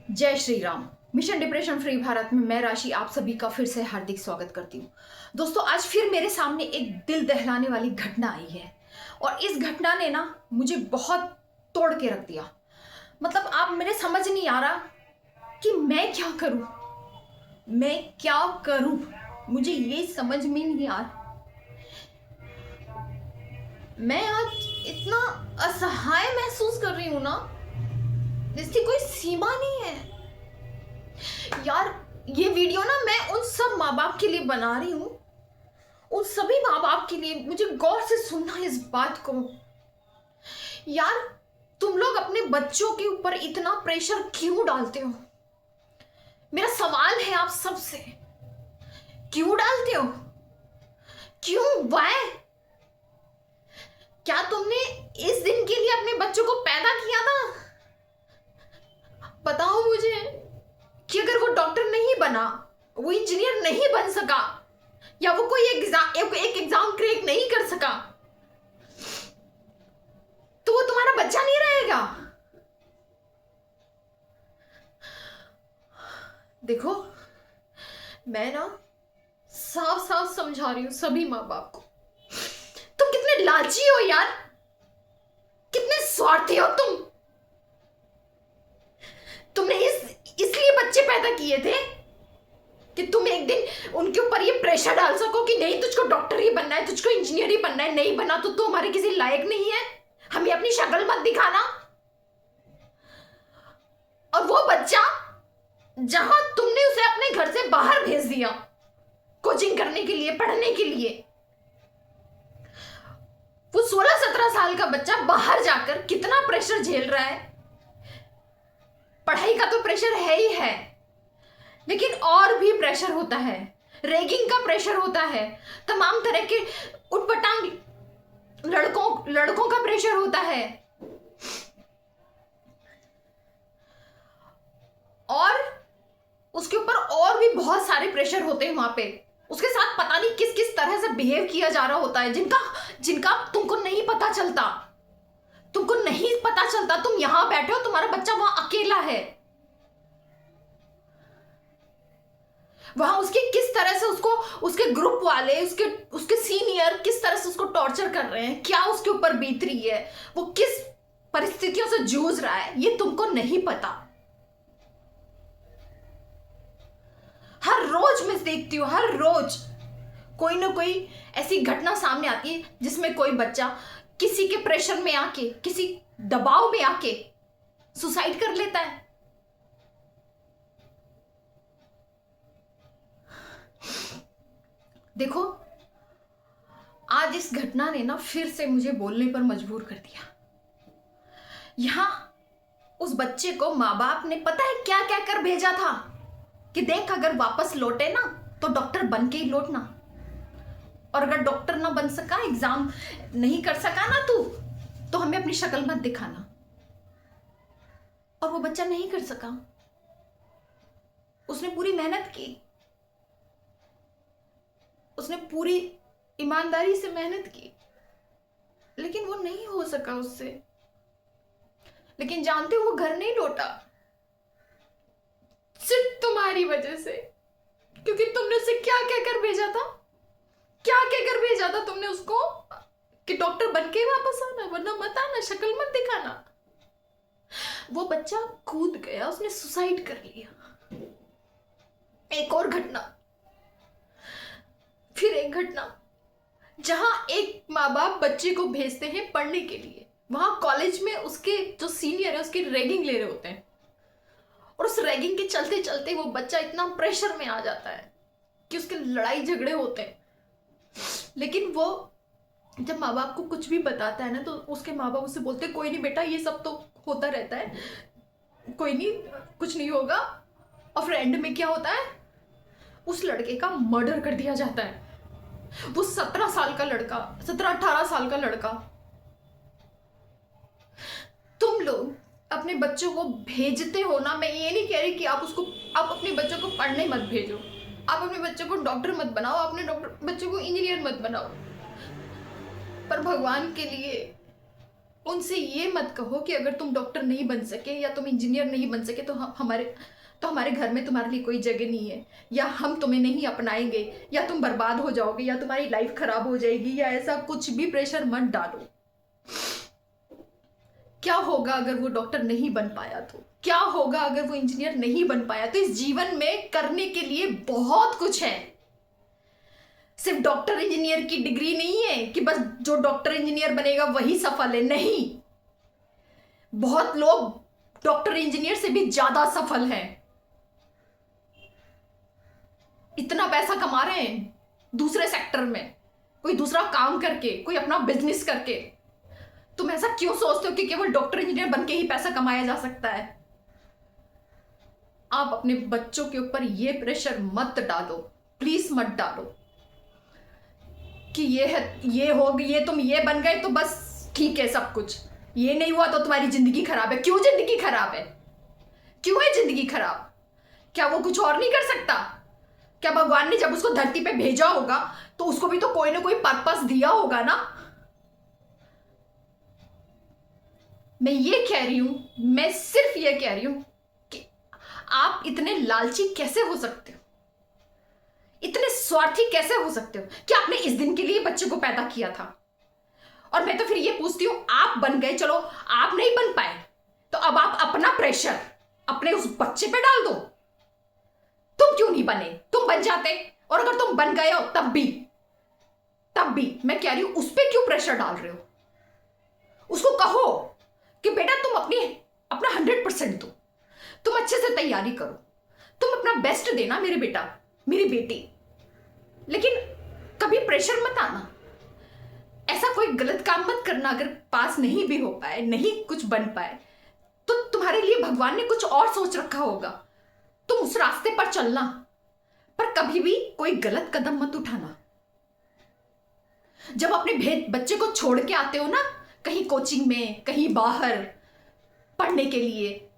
जय Shri Ram. Mission depression free Bharat में मैं राशि आप सभी का फिर से हार्दिक स्वागत करती हूँ। दोस्तों, आज फिर मेरे सामने एक दिल दहलाने वाली घटना आई है और इस घटना ने ना मुझे बहुत तोड़ के रख दिया। मतलब आप मेरे समझ नहीं आ रहा कि मैं क्या करूं, मैं क्या करूं, मुझे ये समझ में नहीं आ रहा। मैं आज इतना असहाय महसूस कर रही हूं ना, जिसकी कोई सीमा नहीं है यार। ये वीडियो ना मैं उन सब माँ बाप के लिए बना रही हूँ, उन सभी माँ बाप के लिए। मुझे गौर से सुनना इस बात को यार। तुम लोग अपने बच्चों के ऊपर इतना प्रेशर क्यों डालते हो? मेरा सवाल है आप सबसे, क्यों डालते हो? क्यों? वाय? क्या तुमने इस दिन के लिए अपने बच्चों को पैदा किया था? बताओ मुझे कि अगर वो डॉक्टर नहीं बना, वो इंजीनियर नहीं बन सका, या वो कोई एक एग्जाम क्रैक नहीं कर सका, तो वो तुम्हारा बच्चा नहीं रहेगा। देखो, मैं ना साफ साफ समझा रही हूं सभी माँ बाप को, तुम कितने लालची हो यार, कितने स्वार्थी हो तुम। तुमने इसलिए बच्चे पैदा किए थे कि तुम एक दिन उनके ऊपर ये प्रेशर डाल सको कि नहीं, तुझको डॉक्टर ही बनना है, तुझको इंजीनियर ही बनना है, नहीं बना तो तू हमारे किसी लायक नहीं है, हमें अपनी शक्ल मत दिखाना। और वो बच्चा जहां तुमने उसे अपने घर से बाहर भेज दिया कोचिंग करने के लिए, पढ़ने के लिए, वो 16-17 साल का बच्चा बाहर जाकर कितना प्रेशर झेल रहा है। पढ़ाई का तो प्रेशर है ही है, लेकिन और भी प्रेशर होता है, रैगिंग का प्रेशर होता है, तमाम तरह के उटपटांग लड़कों का प्रेशर होता है, और उसके ऊपर और भी बहुत सारे प्रेशर होते हैं। वहां पे उसके साथ पता नहीं किस किस तरह से बिहेव किया जा रहा होता है, जिनका तुमको नहीं पता चलता। तुमको नहीं पता चलता, तुम यहां बैठे हो, तुम्हारा बच्चा वहां अकेला है, वहां उसके किस तरह से उसको उसके ग्रुप वाले, उसके सीनियर किस तरह से उसको टॉर्चर कर रहे हैं, क्या उसके ऊपर बीत रही है, वो किस परिस्थितियों से जूझ रहा है, ये तुमको नहीं पता। हर रोज मैं देखती हूँ, हर रोज कोई ना कोई ऐसी घटना सामने आती है जिसमें कोई बच्चा किसी के प्रेशर में आके, किसी दबाव में आके सुसाइड कर लेता है। देखो, आज इस घटना ने ना फिर से मुझे बोलने पर मजबूर कर दिया। यहां उस बच्चे को माँ बाप ने पता है क्या क्या कर भेजा था कि देख, अगर वापस लौटे ना तो डॉक्टर बन के ही लौटना, और अगर डॉक्टर ना बन सका, एग्जाम नहीं कर सका ना तू, तो हमें अपनी शक्ल मत दिखाना। और वो बच्चा नहीं कर सका, उसने पूरी मेहनत की, उसने पूरी ईमानदारी से मेहनत की, लेकिन वो नहीं हो सका उससे। लेकिन जानते हो, वो घर नहीं लौटा सिर्फ तुम्हारी वजह से, क्योंकि तुमने उसे क्या क्या कर भेजा था, क्या क्या कर भेजा था तुमने उसको कि डॉक्टर बन के वापस आना, वरना मत आना, शक्ल मत दिखाना। वो बच्चा कूद गया, उसने सुसाइड कर लिया। एक और घटना, फिर एक घटना, जहां एक माँ बाप बच्चे को भेजते हैं पढ़ने के लिए, वहां कॉलेज में उसके जो सीनियर है उसकी रैगिंग ले रहे होते हैं, और उस रैगिंग के चलते चलते वो बच्चा इतना प्रेशर में आ जाता है कि उसके लड़ाई झगड़े होते हैं। लेकिन वो जब माँ बाप को कुछ भी बताता है ना, तो उसके माँ बाप उससे बोलते कोई नहीं बेटा, ये सब तो होता रहता है, कोई नहीं, कुछ नहीं होगा। और फिर एंड में क्या होता है, उस लड़के का मर्डर कर दिया जाता है। वो 17 साल का लड़का, 17-18 साल का लड़का। तुम लोग अपने बच्चों को भेजते हो ना, मैं ये नहीं कह रही कि आप अपने बच्चों को पढ़ने मत भेजो, आप अपने बच्चों को डॉक्टर मत बनाओ, अपने बच्चों को इंजीनियर मत बनाओ, पर भगवान के लिए उनसे ये मत कहो कि अगर तुम डॉक्टर नहीं बन सके या तुम इंजीनियर नहीं बन सके तो हमारे घर में तुम्हारे लिए कोई जगह नहीं है, या हम तुम्हें नहीं अपनाएंगे, या तुम बर्बाद हो जाओगे, या तुम्हारी लाइफ खराब हो जाएगी, या ऐसा कुछ भी प्रेशर मत डालो। क्या होगा अगर वो डॉक्टर नहीं बन पाया तो? क्या होगा अगर वो इंजीनियर नहीं बन पाया तो? इस जीवन में करने के लिए बहुत कुछ है। सिर्फ डॉक्टर इंजीनियर की डिग्री नहीं है कि बस जो डॉक्टर इंजीनियर बनेगा वही सफल है, नहीं। बहुत लोग डॉक्टर इंजीनियर से भी ज्यादा सफल हैं। इतना पैसा कमा रहे हैं दूसरे सेक्टर में, कोई दूसरा काम करके, कोई अपना बिजनेस करके। तुम ऐसा क्यों सोचते हो कि केवल डॉक्टर इंजीनियर बन के ही पैसा कमाया जा सकता है? आप अपने बच्चों के ऊपर ये प्रेशर मत डालो, प्लीज मत डालो कि ये है, ये हो गई, ये तुम ये बन गए तो बस ठीक है सब कुछ, ये नहीं हुआ तो तुम्हारी जिंदगी खराब है। क्यों जिंदगी खराब है? क्यों है जिंदगी खराब? क्या वो कुछ और नहीं कर सकता? क्या भगवान ने जब उसको धरती पे भेजा होगा तो उसको भी तो कोई ना कोई पर्पस दिया होगा ना? मैं ये कह रही हूं, मैं सिर्फ ये कह रही हूं कि आप इतने लालची कैसे हो सकते हो, इतने स्वार्थी कैसे हो सकते हो कि आपने इस दिन के लिए बच्चे को पैदा किया था। और मैं तो फिर ये पूछती हूं, आप बन गए, चलो आप नहीं बन पाए तो अब आप अपना प्रेशर अपने उस बच्चे पे डाल दो। तुम क्यों नहीं बने? तुम बन जाते। और अगर तुम बन गए हो तब भी मैं कह रही हूं, उस पर क्यों प्रेशर डाल रहे हो? उसको कहो कि बेटा तुम अपना 100% दो, तुम अच्छे से तैयारी करो, तुम अपना बेस्ट देना मेरे बेटा, मेरी बेटी। लेकिन कभी प्रेशर मत आना, ऐसा कोई गलत काम मत करना। अगर पास नहीं भी हो पाए, नहीं कुछ बन पाए, तो तुम्हारे लिए भगवान ने कुछ और सोच रखा होगा, तुम उस रास्ते पर चलना। पर कभी भी कोई गलत कदम मत उठाना। जब अपने बच्चे को छोड़ के आते हो ना, कहीं कोचिंग में, कहीं बाहर पढ़ने के लिए,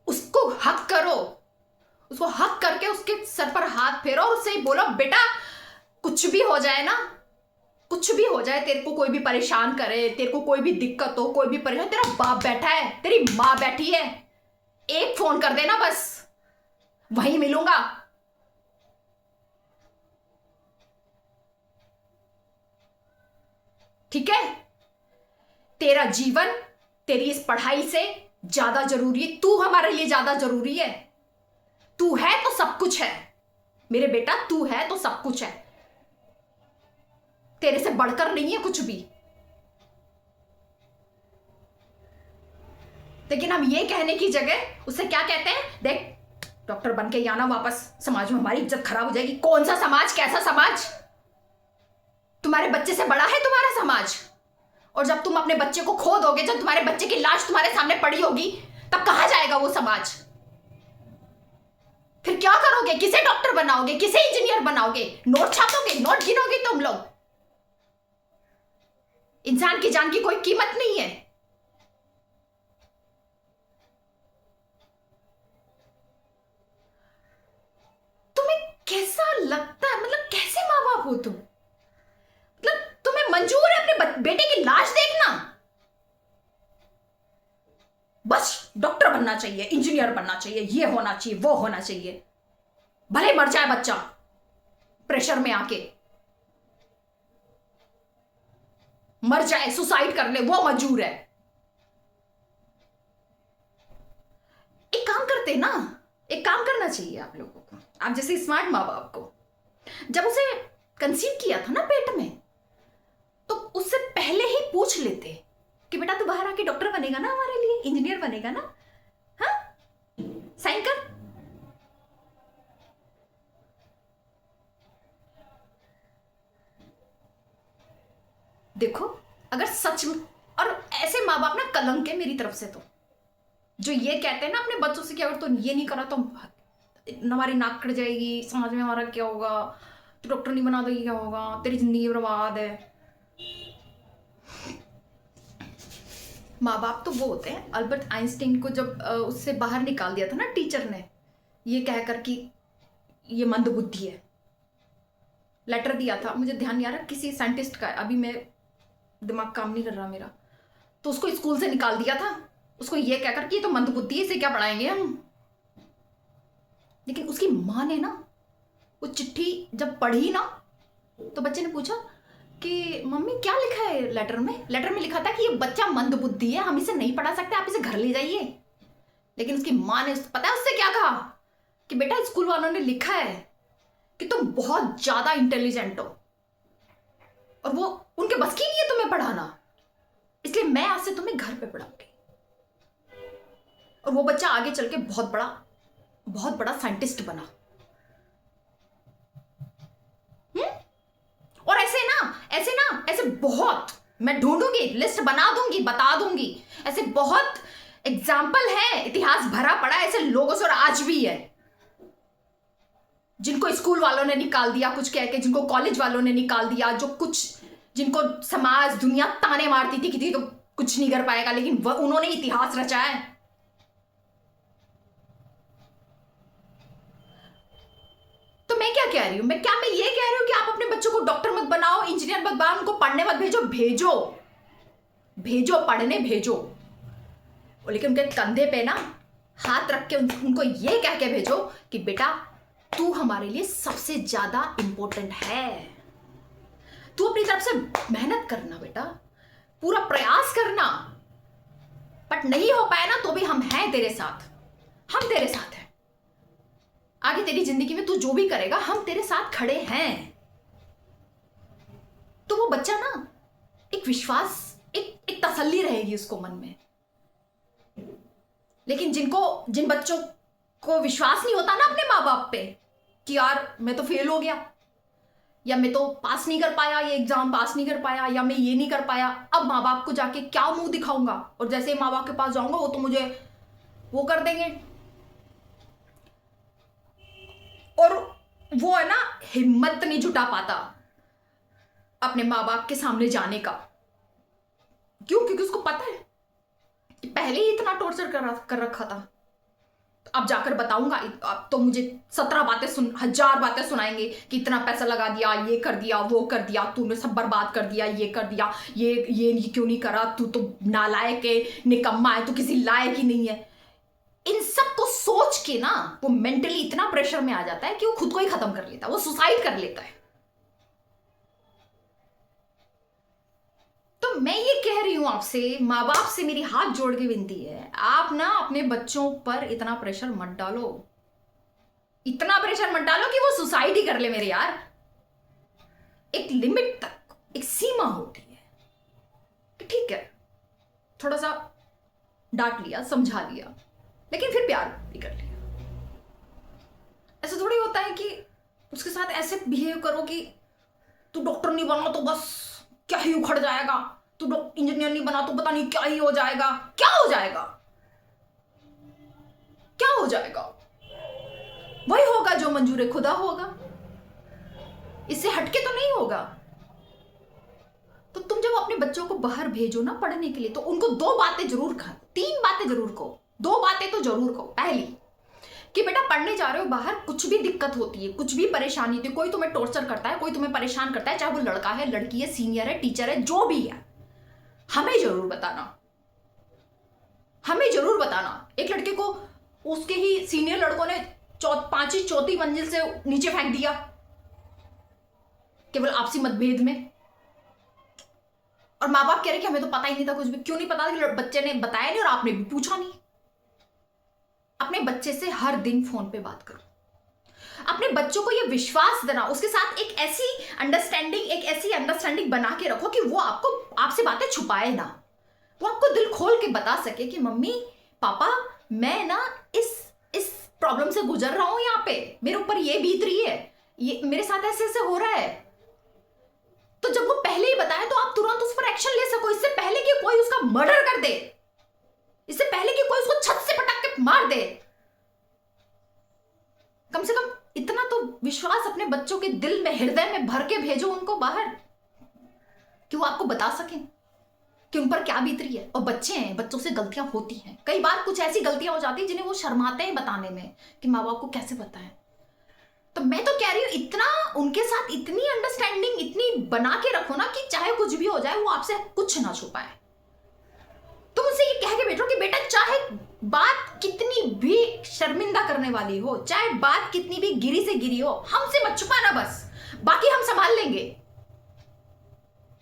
उसको हक करो, उसको हक करके उसके सर पर हाथ फेरो और उससे बोलो, बेटा कुछ भी हो जाए ना, कुछ भी हो जाए, तेरे को कोई भी परेशान करे, तेरे को कोई भी दिक्कत हो, कोई भी परेशान, तेरा बाप बैठा है, तेरी माँ बैठी है, एक फोन कर देना बस, वहीं मिलूंगा। ठीक है? तेरा जीवन तेरी इस पढ़ाई से ज्यादा जरूरी है, तू हमारे लिए ज्यादा जरूरी है। तू है तो सब कुछ है मेरे बेटा, तू है तो सब कुछ है, तेरे से बढ़कर नहीं है कुछ भी। लेकिन हम ये कहने की जगह उससे क्या कहते हैं, देख डॉक्टर बन के आना वापस, समाज में हमारी इज्जत खराब हो जाएगी। कौन सा समाज, कैसा समाज? तुम्हारे बच्चे से बड़ा है तुम्हारा समाज। और जब तुम अपने बच्चे को खो दोगे, जब तुम्हारे बच्चे की लाश तुम्हारे सामने पड़ी होगी, तब कहां जाएगा वो समाज? फिर क्या करोगे? किसे डॉक्टर बनाओगे, किसे इंजीनियर बनाओगे? नोट छापोगे, नोट गिनोगे तुम लोग? इंसान की जान की कोई कीमत नहीं है। तुम्हें कैसा लगता है, मतलब कैसे माँ बाप हो तुम? मतलब तुम्हें मंजूर है अपने बेटे की लाश देखना? बस डॉक्टर बनना चाहिए, इंजीनियर बनना चाहिए, ये होना चाहिए, वो होना चाहिए, भले मर जाए बच्चा प्रेशर में आके, मर जाए, सुसाइड कर ले, वो मंजूर है। एक काम करते ना, एक काम करना चाहिए आप लोगों को, आप जैसे स्मार्ट माँ बाप को, जब उसे कंसीव किया था ना पेट में, तो उससे पहले ही पूछ लेते कि बेटा तू बाहर आके डॉक्टर बनेगा ना हमारे लिए, इंजीनियर बनेगा ना, हाँ साइन कर। देखो अगर सच में, और ऐसे माँ बाप ना कलंक है मेरी तरफ से, तो जो ये कहते हैं ना अपने बच्चों से कि अगर तो ये नहीं करा तो हमारी नाक कट जाएगी, समाज में हमारा क्या होगा, तो डॉक्टर नहीं बना दोगी क्या होगा, तेरी जिंदगी बर्बाद है। माँ बाप तो वो होते हैं, अल्बर्ट आइंस्टीन को जब उससे बाहर निकाल दिया था ना टीचर ने, ये कहकर कि ये मंदबुद्धि है, लेटर दिया था, मुझे ध्यान नहीं आ रहा किसी साइंटिस्ट का, अभी मैं दिमाग काम नहीं कर रहा मेरा, तो उसको स्कूल से निकाल दिया था, उसको ये कहकर कि ये तो मंदबुद्धि है, इसे क्या पढ़ाएंगे हम। लेकिन उसकी माँ ने ना वो चिट्ठी जब पढ़ी ना, तो बच्चे ने पूछा कि मम्मी क्या लिखा है लेटर में? लेटर में लिखा था कि ये बच्चा मंदबुद्धि है, हम इसे नहीं पढ़ा सकते, आप इसे घर ले जाइए। लेकिन उसकी माँ ने पता है उससे क्या कहा कि बेटा स्कूल वालों ने लिखा है कि तुम बहुत ज्यादा इंटेलिजेंट हो और वो उनके बस की नहीं है तुम्हें पढ़ाना, इसलिए मैं आज से तुम्हें घर पे पढ़ाऊंगी। और वो बच्चा आगे चल के बहुत बड़ा साइंटिस्ट बना। और ऐसे बहुत मैं ढूंढूंगी, लिस्ट बना दूंगी, बता दूंगी, ऐसे बहुत एग्जाम्पल है, इतिहास भरा पड़ा ऐसे लोगों से, और आज भी है, जिनको स्कूल वालों ने निकाल दिया कुछ कह के, जिनको कॉलेज वालों ने निकाल दिया, जिनको समाज दुनिया ताने मारती थी कि तो कुछ नहीं कर पाएगा, लेकिन उन्होंने इतिहास रचा है। तो मैं क्या कह रही हूं, मैं ये कह रही हूं कि आप अपने बच्चों को डॉक्टर मत बनाओ, इंजीनियर मत बनाओ, उनको पढ़ने मत भेजो, भेजो पढ़ने भेजो, लेकिन उनके कंधे पे ना हाथ रख के उनको ये कह के भेजो कि बेटा तू हमारे लिए सबसे ज्यादा इंपॉर्टेंट है, तू अपनी तरफ से मेहनत करना बेटा, पूरा प्रयास करना, बट नहीं हो पाया ना तो भी हम हैं तेरे साथ, हम तेरे साथ हैं, आगे तेरी जिंदगी में तू जो भी करेगा हम तेरे साथ खड़े हैं। तो वो बच्चा ना एक विश्वास, एक तसल्ली रहेगी उसको मन में। लेकिन जिन बच्चों को विश्वास नहीं होता ना अपने माँ बाप पे कि यार मैं तो फेल हो गया, या मैं तो पास नहीं कर पाया, ये एग्जाम पास नहीं कर पाया, या मैं ये नहीं कर पाया, अब माँ बाप को जाके क्या मुंह दिखाऊंगा, और जैसे माँ बाप के पास जाऊंगा वो तो मुझे वो कर देंगे, और वो है ना हिम्मत नहीं जुटा पाता अपने माँ बाप के सामने जाने का। क्यों? क्योंकि उसको पता है कि पहले ही इतना टॉर्चर कर रखा था, तो अब जाकर बताऊंगा, अब तो मुझे 1000 बातें सुनाएंगे कि इतना पैसा लगा दिया, ये कर दिया, वो कर दिया, तूने सब बर्बाद कर दिया, ये कर दिया, ये क्यों नहीं करा, तू तो नालायक है, निकम्मा है, तू किसी लायक ही नहीं है। इन सब को सोच के ना वो मेंटली इतना प्रेशर में आ जाता है कि वो खुद को ही खत्म कर लेता है, वो सुसाइड कर लेता है। तो मैं ये कह रही हूं आपसे, माँ बाप से मेरी हाथ जोड़ के विनती है, आप ना अपने बच्चों पर इतना प्रेशर मत डालो, इतना प्रेशर मत डालो कि वो सुसाइड ही कर ले मेरे यार। एक लिमिट तक एक सीमा होती है कि ठीक है थोड़ा सा डांट लिया, समझा लिया, लेकिन फिर प्यार भी कर लिया। ऐसा थोड़ी होता है कि उसके साथ ऐसे बिहेव करो कि तू डॉक्टर नहीं बना तो बस क्या ही उखड़ जाएगा, तू इंजीनियर नहीं बना तो पता नहीं क्या ही हो जाएगा। क्या हो जाएगा? क्या हो जाएगा? वही होगा जो मंजूर खुदा होगा, इससे हटके तो नहीं होगा। तो तुम जब अपने बच्चों को बाहर भेजो ना पढ़ने के लिए, तो उनको 2 बातें जरूर कहो, 3 बातें जरूर कहो, 2 बातें तो जरूर कहो। पहली कि बेटा पढ़ने जा रहे हो बाहर, कुछ भी दिक्कत होती है, कुछ भी परेशानी होती है, कोई तुम्हें टॉर्चर करता है, कोई तुम्हें परेशान करता है, चाहे वो लड़का है, लड़की है, सीनियर है, टीचर है, जो भी है, हमें जरूर बताना, हमें जरूर बताना। एक लड़के को उसके ही सीनियर लड़कों ने 4वीं मंजिल से नीचे फेंक दिया केवल आपसी मतभेद में, और माँ बाप कह रहे कि हमें तो पता ही नहीं था कुछ भी। क्यों नहीं पता था? बच्चे ने बताया नहीं और आपने भी पूछा नहीं। अपने बच्चे से हर दिन फोन पे बात करो, अपने बच्चों को ये विश्वास देना, उसके साथ एक ऐसी अंडरस्टैंडिंग बना के रखो कि वो आपसे बातें छुपाए ना, वो आपको दिल खोल के बता सके कि मम्मी पापा मैं ना इस प्रॉब्लम से गुजर रहा हूं, यहाँ पे मेरे ऊपर ये बीत रही है, ये मेरे साथ ऐसे ऐसे हो रहा है। तो जब वो पहले ही बताए तो आप तुरंत उस पर एक्शन ले सको, इससे पहले कि कोई उसका मर्डर कर दे, इससे पहले कि कोई उसको छत से पटक के मार दे। कम से कम इतना तो विश्वास अपने बच्चों के दिल में, हृदय में भर के भेजो उनको बाहर, कि वो आपको बता सकें कि उन पर क्या बीत रही है। और बच्चे हैं, बच्चों से गलतियां होती हैं, कई बार कुछ ऐसी गलतियां हो जाती हैं जिन्हें वो शर्माते हैं बताने में कि माँ बाप को कैसे बताएं। तो मैं तो कह रही हूं इतना उनके साथ इतनी अंडरस्टैंडिंग इतनी बना के रखो ना कि चाहे कुछ भी हो जाए वो आपसे कुछ ना छुपाए। तुम उसे ये कह के बैठो कि बेटा चाहे बात कितनी भी शर्मिंदा करने वाली हो, चाहे बात कितनी भी गिरी से गिरी हो, हमसे मत छुपाना, बस बाकी हम संभाल लेंगे,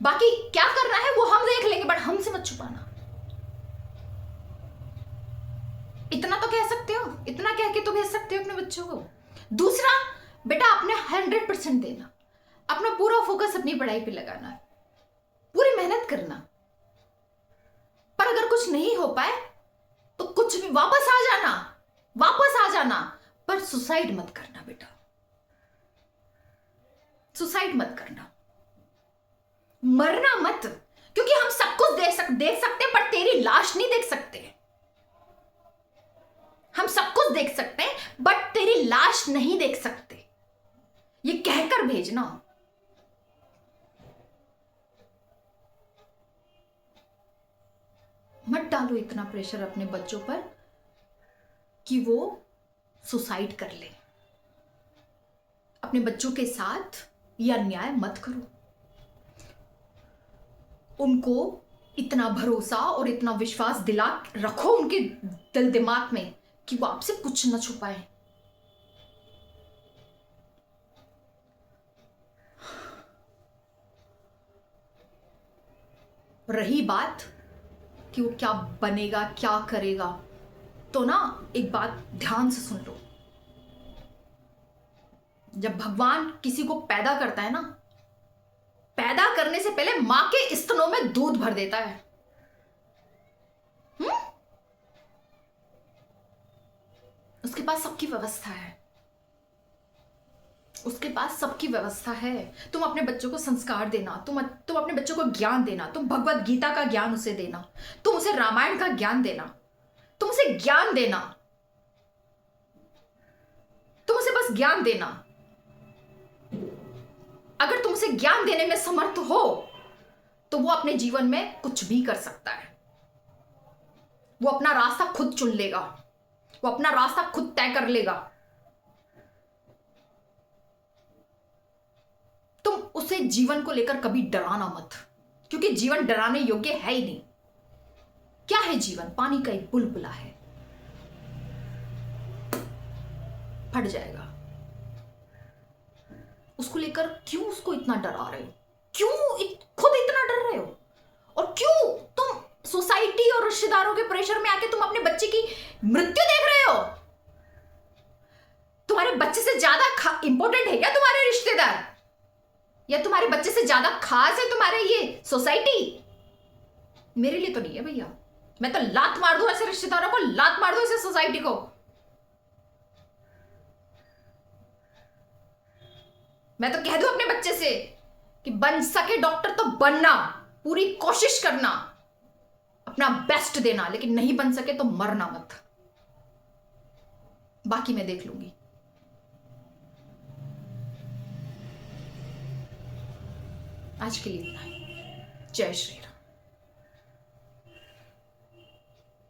बाकी क्या करना है वो हम देख लेंगे, बट हमसे मत छुपाना। इतना तो कह सकते हो, इतना कह के तो भेज सकते हो अपने बच्चों को। दूसरा, बेटा अपने 100% देना, अपना पूरा फोकस अपनी पढ़ाई पे लगाना, पूरी मेहनत करना, पर अगर कुछ नहीं हो पाए तो कुछ भी वापस आ जाना, वापस आ जाना, पर सुसाइड मत करना बेटा, सुसाइड मत करना, मरना मत, क्योंकि हम सब कुछ देख सकते हैं, पर तेरी लाश नहीं देख सकते। हम सब कुछ देख सकते हैं बट तेरी लाश नहीं देख सकते, ये कहकर भेजना। मत डालो इतना प्रेशर अपने बच्चों पर कि वो सुसाइड कर ले। अपने बच्चों के साथ यह अन्याय मत करो। उनको इतना भरोसा और इतना विश्वास दिला रखो उनके दिल दिमाग में कि वो आपसे कुछ न छुपाए। रही बात कि वो क्या बनेगा, क्या करेगा, तो ना एक बात ध्यान से सुन लो। जब भगवान किसी को पैदा करता है ना, पैदा करने से पहले मां के स्तनों में दूध भर देता है। उसके पास सबकी व्यवस्था है, उसके पास सबकी व्यवस्था है। तुम अपने बच्चों को संस्कार देना, तुम अपने बच्चों को ज्ञान देना, तुम भगवत गीता का ज्ञान उसे देना, तुम उसे रामायण का ज्ञान देना, तुम उसे ज्ञान देना, तुम उसे बस ज्ञान देना। अगर तुम उसे ज्ञान देने में समर्थ हो तो वो अपने जीवन में कुछ भी कर सकता है। वो अपना रास्ता खुद चुन लेगा, वो अपना रास्ता खुद तय कर लेगा। तुम उसे जीवन को लेकर कभी डराना मत, क्योंकि जीवन डराने योग्य है ही नहीं। क्या है जीवन? पानी का एक बुलबुला है, फट जाएगा। उसको लेकर क्यों उसको इतना डरा रहे हो? क्यों खुद इतना डर रहे हो? और क्यों तुम सोसाइटी और रिश्तेदारों के प्रेशर में आके तुम अपने बच्चे की मृत्यु देख रहे हो? तुम्हारे बच्चे से ज्यादा इंपॉर्टेंट है क्या तुम्हारे रिश्तेदार? या तुम्हारे बच्चे से ज्यादा खास है तुम्हारे ये सोसाइटी? मेरे लिए तो नहीं है भैया। मैं तो लात मार दूं ऐसे रिश्तेदारों को, लात मार दूं ऐसे सोसाइटी को। मैं तो कह दूं अपने बच्चे से कि बन सके डॉक्टर तो बनना, पूरी कोशिश करना, अपना बेस्ट देना, लेकिन नहीं बन सके तो मरना मत। बाकी मैं देख लूंगी। आज के लिए इतना ही। जय श्री राम।